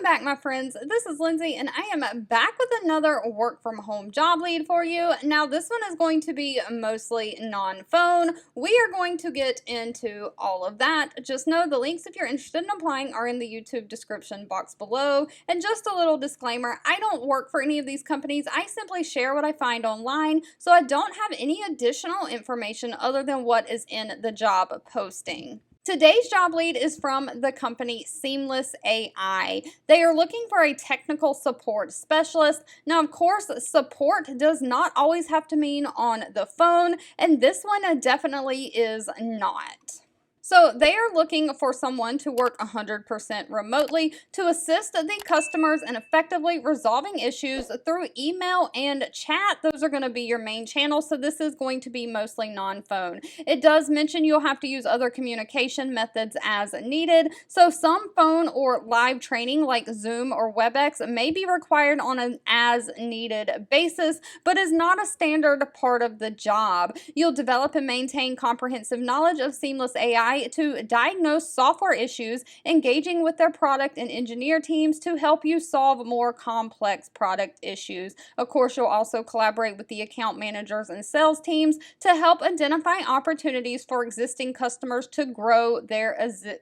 back, my friends. This is Lindsay, and I am back with another work from home job lead for you. Now, this one is going to be mostly non-phone. We are going to get into all of that. Just know the links, if you're interested in applying, are in the YouTube description box below. And just a little disclaimer, I don't work for any of these companies. I simply share what I find online, so I don't have any additional information other than what is in the job posting. Today's job lead is from the company Seamless AI. They are looking for a technical support specialist. Now, of course, support does not always have to mean on the phone, and this one definitely is not. So they are looking for someone to work 100% remotely to assist the customers in effectively resolving issues through email and chat. Those are going to be your main channels, so this is going to be mostly non-phone. It does mention you'll have to use other communication methods as needed, so some phone or live training like Zoom or WebEx may be required on an as-needed basis, but is not a standard part of the job. You'll develop and maintain comprehensive knowledge of Seamless AI to diagnose software issues, engaging with their product and engineer teams to help you solve more complex product issues. Of course, you'll also collaborate with the account managers and sales teams to help identify opportunities for existing customers to grow their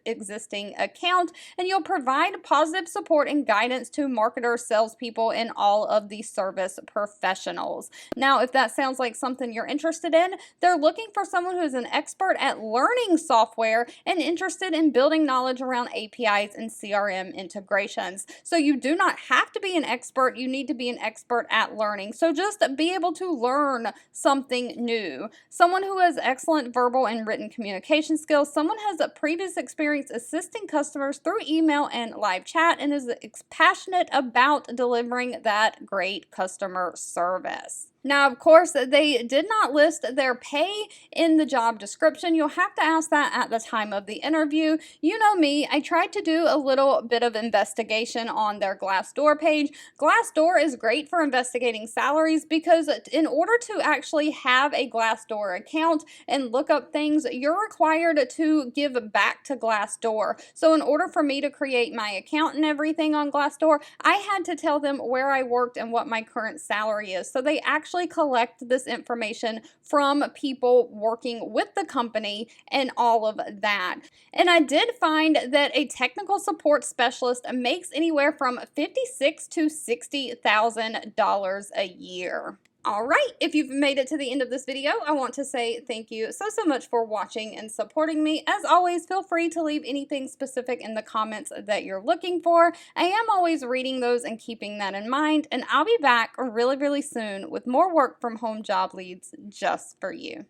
existing account, and you'll provide positive support and guidance to marketers, salespeople, and all of the service professionals. Now, if that sounds like something you're interested in, they're looking for someone who's an expert at learning software and interested in building knowledge around APIs and CRM integrations. So you do not have to be an expert, you need to be an expert at learning. So just be able to learn something new. Someone who has excellent verbal and written communication skills, someone has a previous experience assisting customers through email and live chat, and is passionate about delivering that great customer service. Now, of course, they did not list their pay in the job description. You'll have to ask that at the time of the interview. You know me, I tried to do a little bit of investigation on their Glassdoor page. Glassdoor is great for investigating salaries because in order to actually have a Glassdoor account and look up things, you're required to give back to Glassdoor. So in order for me to create my account and everything on Glassdoor, I had to tell them where I worked and what my current salary is. So they actually collect this information from people working with the company and all of that. And I did find that a technical support specialist makes anywhere from $56,000 to $60,000 a year. All right, if you've made it to the end of this video, I want to say thank you so much for watching and supporting me. As always, feel free to leave anything specific in the comments that you're looking for. I am always reading those and keeping that in mind, and I'll be back really soon with more work from home job leads just for you.